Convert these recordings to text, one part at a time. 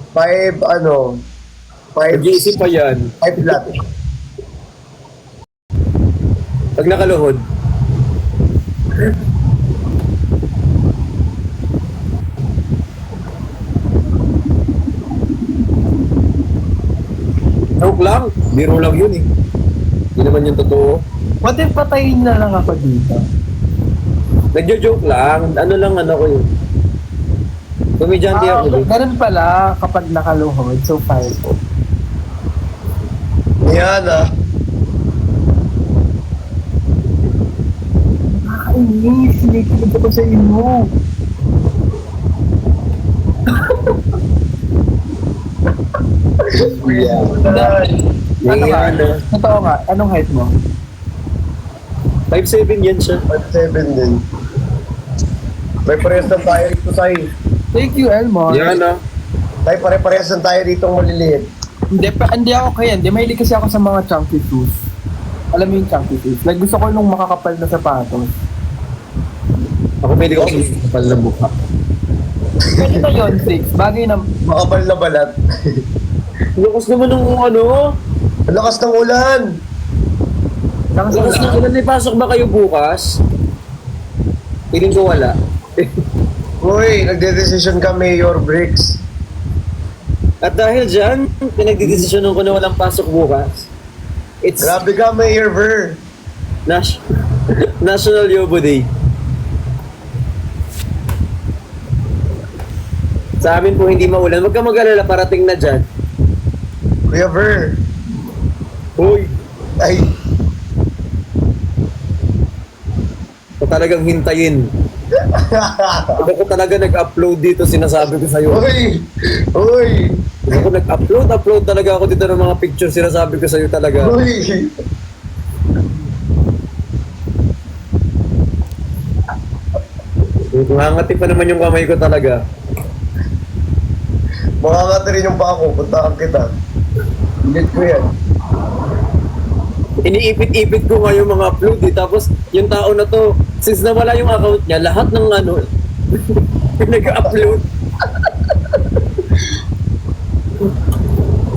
Five, ano, five, Mag-iisip pa yan. five flat. Pag nakaluhod. Joke lang. Biro lang yun eh. Hindi naman yung totoo. What if patayin na lang ako dito? Nagjo-joke lang. Ano lang ano ko yun. Komedyante ako. Ganun pala kapag nakaluhod. So, 5. Yan ah. Nakakainis. Sinikilig ako sa inyo. Yeah. Ano nga? Yan ah. Totoo nga. Anong height mo? 5'7" yan siya. 5'7 din. May parehas lang tayo dito, Sai. Thank you, Elmore. Yan ah. Tay, pare-parehas lang tayo dito maliliit. Hindi ako kaya. Hindi, mahilig kasi ako sa mga chunky shoes. Alam mo yung chunky shoes? Like, gusto ko nung makakapal na sapatos. Ako pwede ko kasi kapal ng buka. Pwede na yun, 6. Bagay na... Makapal na balat. Lakas naman ng ano. Ang lakas ng ulan. Lakas na ulan. May pasok ba kayo bukas? Piling ko wala. Uy, nagde-decision ka, Mayor Bricks. At dahil dyan, pinagdidesisyonan ko na walang pasok bukas. It's Grabe ka, Mayor Ver. National Yobo Day. Sa amin po hindi maulan. Huwag ka mag-alala, parating na dyan. Kuya Ver. Hoy, Ay, ito talagang hintayin. Ako talaga nag-upload dito, sinasabi ko sa'yo. uy, uy, Ako nag-upload talaga ako dito ng mga pictures, sinasabi ko sa'yo talaga. uy. Ngangati pa naman yung kamay ko talaga. Makangati rin yung paa ko, puntahan kita. Bilit ko yan. Iniipit-ipit ko nga yung mga upload eh. Tapos yung tao na to, since nawala yung account niya, lahat ng ano, nag-upload.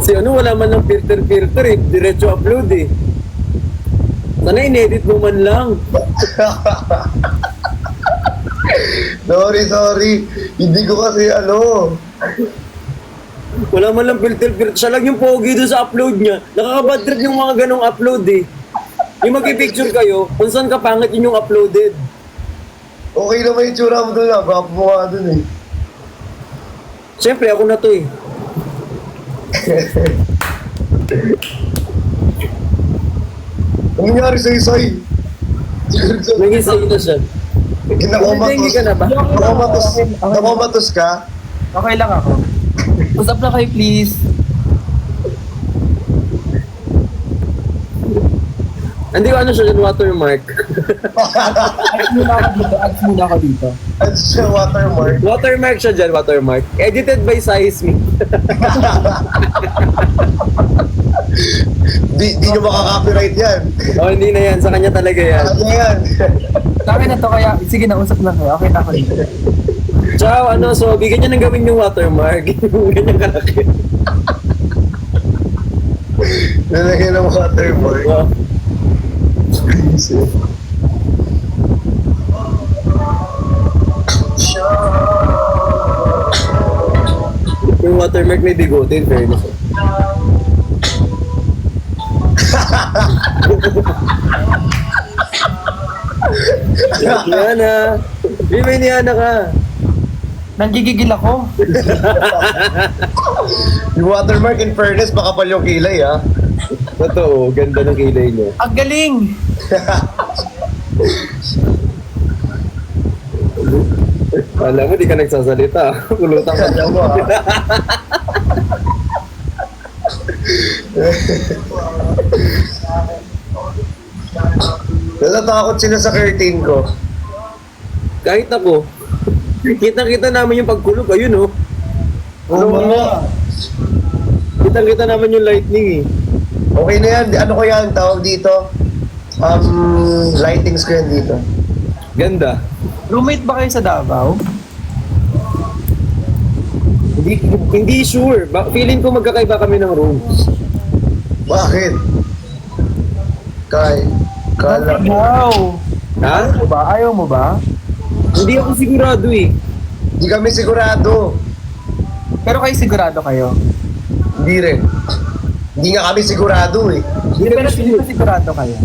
Si ano, wala man ng filter eh. Diretso upload eh. Sana in-edit mo man lang. Sorry. Hindi ko kasi ano. Wala man lang filter. Siya lang yung pogi doon sa upload niya. Nakakabad trip yung mga ganong upload eh. Yung mag-picture kayo, kung saan ka pangit yun yung uploaded. Okay naman yung tsura mo doon ah. Baka mukha doon eh. Siyempre, ako na to eh. Ang nangyari sa Isay? Naging sa'yo na siya. Hindi ka na ba? Nakomatos ka? Okay lang ako. Usap na kayo, please. Hindi ko ano siya yung watermark. Ads muna ako dito. Ano siya, watermark? Watermark siya dyan, watermark. Edited by Seismic. Di nyo makaka-copyright yan. Oh, hindi na yan. Sa kanya talaga yan. Ano yan? Sa akin na to, kaya sige na, usap na kayo. Okay na ako dito. Ciao, ano, so, bigyan niya ng gawin yung watermark. Ganyan kalaki. Nalagyan ng watermark. Wow. Crazy. Yung watermark may bigote, in fairness. Niana. May Niana ka. Nanggigigil ako. Yung watermark, in fairness, makapal yung kilay ah. Totoo, ganda ng kilay niya. Ang galing! Alam mo, di ka nagsasalita. Kulutang ka Alam mo ah. Natatakot sila sa curtain ko. Kahit ako, kitang-kita namin yung pagkulog. Ayun, oh. Ano mga? Kitang-kita naman yung lightning, eh. Okay na yan. Ano ko yan? Tawag dito? Lightings ko yan dito. Ganda. Roommate ba kayo sa Davao? Hindi sure. Feeling ko magkakaiba kami ng rooms. Bakit? Kala. Wow! Ha? Ayaw mo ba? Ayaw mo ba? Hindi ako sigurado eh. Hindi kami sigurado. Pero kayo sigurado kayo? Hindi rin. Hindi nga kami sigurado eh. Hindi Pero kami hindi sure. pa sigurado kayo.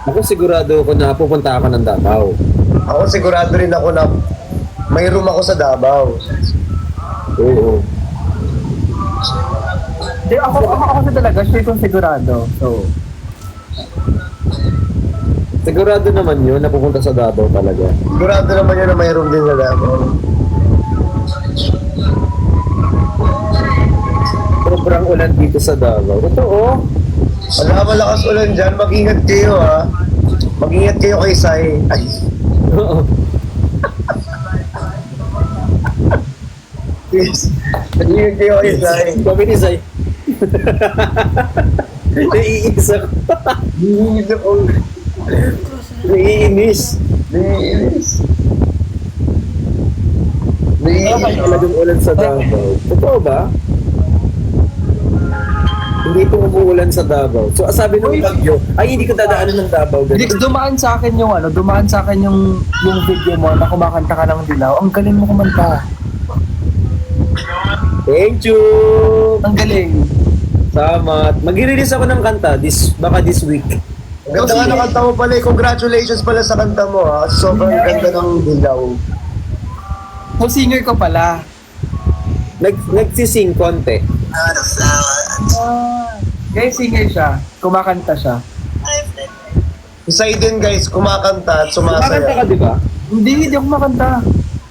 Ako sigurado ako na pupunta ako ng Davao. Ako sigurado rin ako na may room ako sa Davao. Oo. Hindi, ako sa talaga, sure kung sigurado. So, Sigurado naman yun na pupunta sa Davao talaga. Sigurado naman yun na may room din sa Davao. Sobrang ulan dito sa Davao. Totoo. Wala malakas ulan dyan, mag-ingat kayo ha. Mag-ingat kayo kay Sai. Ay, Oo. please. Mag-ingat kayo kay Sai. Kami ni Zay. Naiinis ako. Naiinis ako. Naiinis. Naiinis. Kaya Naiinis. talagang ulan sa Davao. Totoo ba? Hindi po umuulan sa Davao. So, sabi ng bagyo, ay hindi ko dadaanan ng Davao. Dix, dumaan sa akin yung video mo na kumakanta ka ng dilaw. Ang galing mo kumanta. Thank you! Ang galing. Salamat. Mag-release ako ng kanta baka this week. Ang ganda nga ng kanta mo pala eh. Congratulations pala sa kanta mo ha. Sobrang ganda ng dilaw. So, singer ko pala. Nagsising konti. Guys, singer siya. Kumakanta siya. Si Sai din guys, kumakanta at Kumakanta ka, sumasaya. di ba? Hindi ako kumakanta.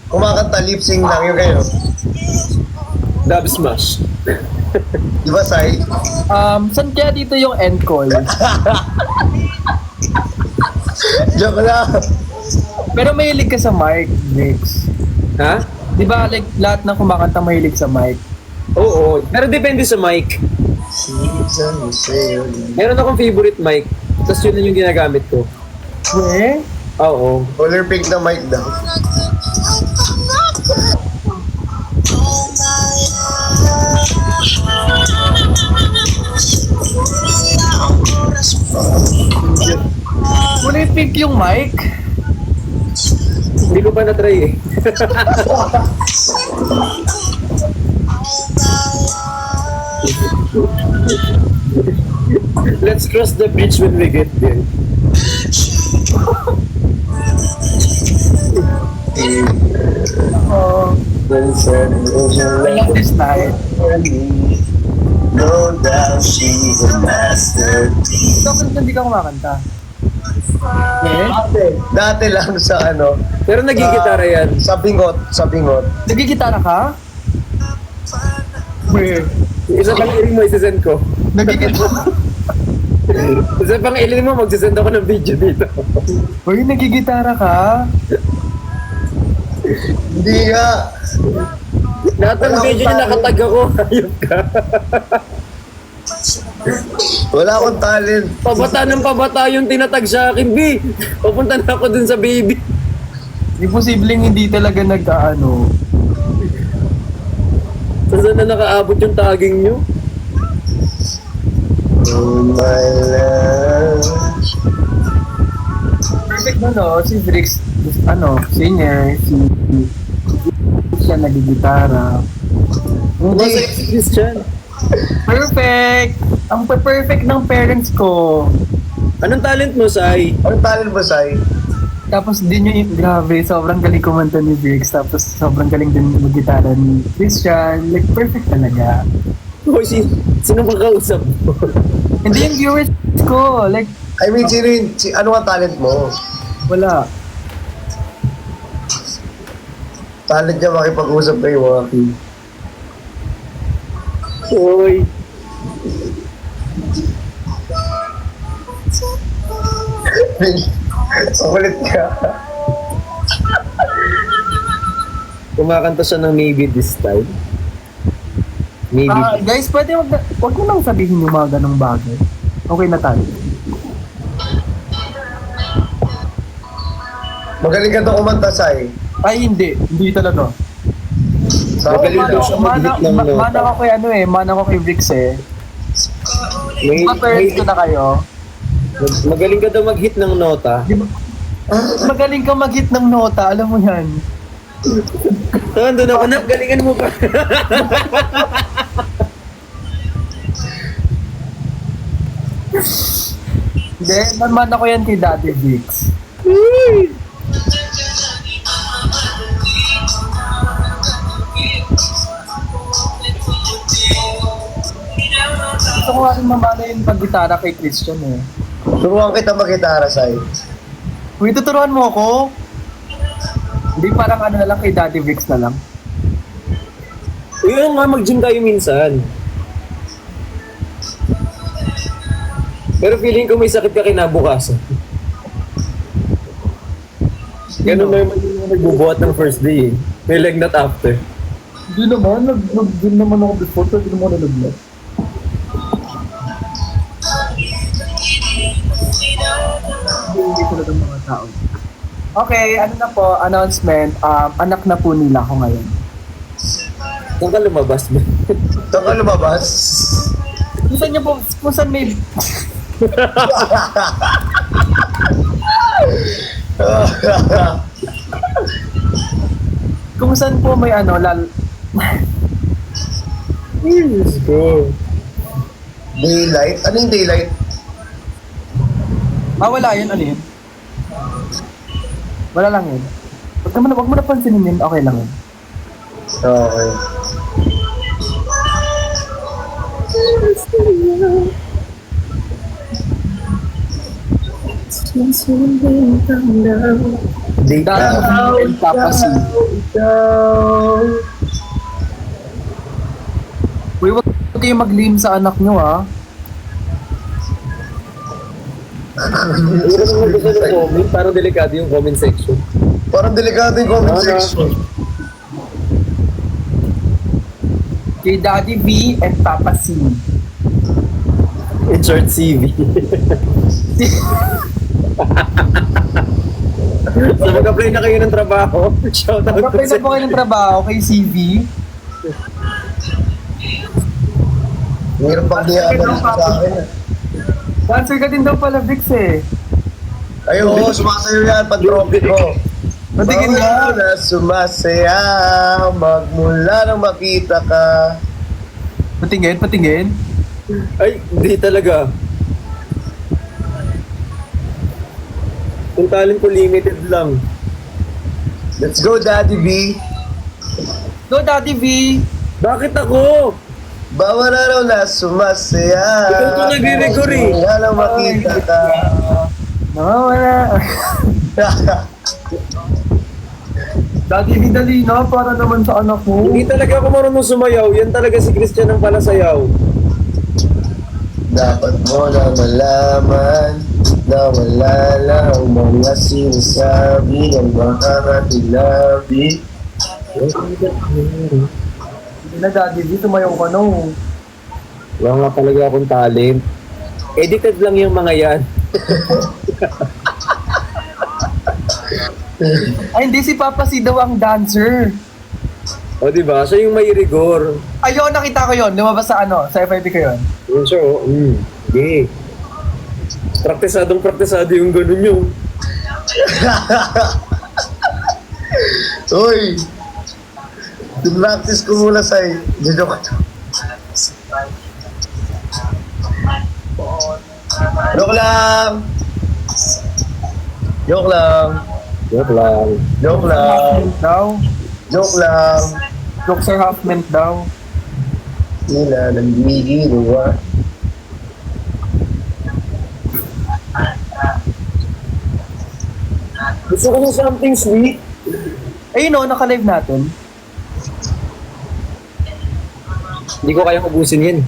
Kumakanta, lip-sync lang yun kayo. Dub smash. Di ba Sai? Saan kaya dito yung end call? Joke lang. Pero mahilig ka sa mic, Dix. Ha? Di ba, like, lahat ng kumakanta mahilig sa mic? Oo. Pero depende sa mic. Meron akong favorite mic. Tapos yun lang yung ginagamit ko. Eh? Oo. Color pink na mic daw. Kulay pink yung mic? Hindi ko pa na-try eh. Let's cross the bridge when we get there. Oo. I love this night. No doubt she's a masterpiece. So, kung hindi ka kumakanta? Eh? Dati lang sa ano, Pero nagigitara yan. sa bingot. Nagigitara ka? Eh. Isa pang iling mo, isasend ko. Nagigitara? Isa pang iling mo, magsasend ako ng video dito. Uy, nagigitara ka? Hindi nga. Lahat ng video niya nakatag ako. Ayop ka. Wala akong talent. Pabata ng pabata yung tinatag sa akin, B. Papunta na ako dun sa baby. Imposibleng hindi talaga nag-ano. Saan na nakaabot yung tagging nyo? Oh my love. Perfect mo, no? Si Drix, singer, siya nagigitara. Hindi. Si Christian. Perfect! Ang perfect ng parents ko. Anong talent mo, Sai? Anong talent mo, Sai? Tapos din yung, grabe, sobrang galing kumanta ni Drix. Tapos sobrang galing din mag-gitara ni Christian. Like, perfect talaga. Hoy, sino bang kausap mo? Hindi yung viewers ko. Like, I mean, ano ang talent mo? wala. Talent niya makipag-usap kay Waki. Hoy. Kulit ka. Kumakanta siya ng Maybe This Time. Maybe. Guys, pwede wag mo lang sabihin yung mga ganong bagay. Okay na tayo. Magaling ka daw kumanta, Sai. Ay, hindi. Hindi talaga. Magaling daw siya mag-hit ng nota. mana ko kay ano eh, mana ko kay Bricks eh. May, Pa-parents ko na kayo. magaling ka daw mag-hit ng nota. Di ba? Magaling ka mag-hit ng nota, alam mo yan. Doon ako na, galingan mo pa. Hindi, naman ako yan kay Daddy Bricks. Gusto ko nga rin mamana yung pag-gitara kay Christian eh. Turuan kita mag-gitara, Sai. Uy, tuturuan mo ako? Hindi, parang ano na lang kay Daddy Bricks na lang. Uy, nga, mag-gym tayo minsan. Pero feeling ko may sakit ka kinabukasan. Ganun naman yung nagbubuhat ng first day eh. May leg not after. Hindi naman, nag-gym naman ako before, pero hindi naman ako nag-vlog. Hindi talaga mga tao. Okay, ano na po, announcement. Anak na po nila ako ngayon. Saan ka lumabas ba? Saan ka lumabas? Kung saan niyo po, kung saan may... kung saan po may ano, Let's go. Daylight? Ano yung daylight? wala yun, ano yun? Wala lang yun. Wag mo na pansinin yun, okay lang yun. Okay. Daddy and Papa C. Uy, wag kayo mag-lame sa anak nyo, ha? Hindi naman gusto ng comment, parang delikado yung comment section. Parang delikado yung comment section. Kay Daddy B and Papa C. In short, CV. So mag-apply na kayo ng trabaho. Shout out Mag-apply na po kayo ng trabaho kay CV. Mayroon pang diyaman sa akin. Dancer ka din daw pala, Vix eh. Ay, oo, sumasayo yan, pag-trophy ko. Patingin Bawal nga. na sumasaya, magmula nang makita ka. Patingin. Ay, hindi talaga. Yung talent ko limited lang. Let's go, Daddy B. Go, Daddy V. Bakit ako? Bawal na raw na sumasaya. Ikaw to nagre-record eh. Magmula nang makita ka. Nawawala. Daddy V dali na, para naman sa anak mo. Hindi talaga ako marunong sumayaw. Yan talaga si Christian ang pala sayaw. Dapat mo na malaman na wala lang mga sinasabi ng mga katilabi. Hindi na, Daddy V, tumayaw ka no. Wala nga talaga akong talent. Edited lang yung mga yan. Ay, hindi, si Papa C daw ang dancer. O diba? Siya yung may rigor. Ayun, nakita ko yun. Lumabas sa ano, sa FIP ko yun. Yun siya, oh. Okay. Praktisado yung ganun yung. Uy! Practice ko muna sa'yo. Joke. Joke lang! Joke lang! Joke lang. Joke lang! Daw. Joke lang! Jokes are half meant daw. Sila nagigiliwa. Gusto ko ng something sweet. Ayun no, naka-live natin. Hindi ko kayang ubusin yan.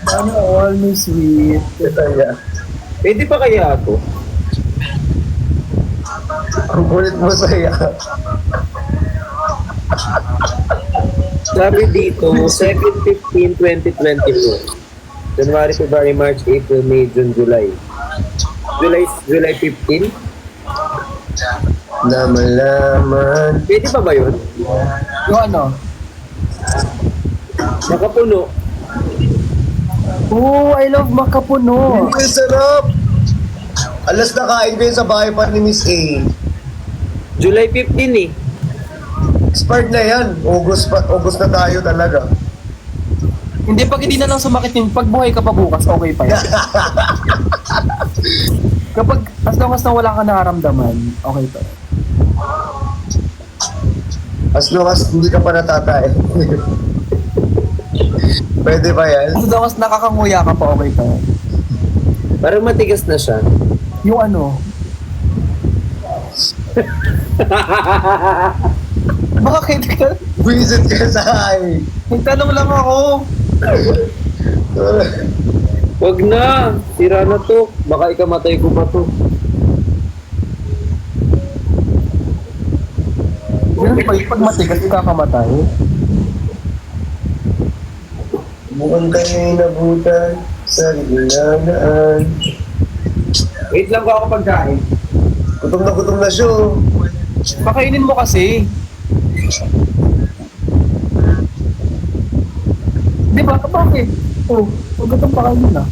Sana all may sweet. Kaya, Pwede pa kaya ako? ang kulit mo saya. Sabi dito, 7/15/2022. January, February, March, April, May, June, July. July 15? Na malaman. Pwede pa ba yun? Yung ano? Nakapuno. Oh, I love makapuno. Ang sarap! Alas na kain ko yun sa bahay pa ni Miss A. July 15 eh. Expired na yan. August na tayo talaga. Hindi, pag hindi na lang sumakit yung pagbuhay ka pa bukas, okay pa yan. Kapag, as long as na wala ka nakaramdaman, okay pa yan. As long as hindi ka pa natatay. Pwede ba yan? As long as nakakanguya ka pa, okay pa yan. Parang matigas na siya. Yung ano, bakit ka? Visit ka sa hay. Nagtanong lang ako. Wag na. Tira na to. Baka ikamatay ko pa to. Ganun pa, pag matigas, ikakamatay. Mukhang kayo nabutan sa lilanaan. Wait lang ko ako pagkain. Gutom na siya. Oh. Pakainin mo kasi. Di ba? Bakit? Oh, huwag itong pakainin na.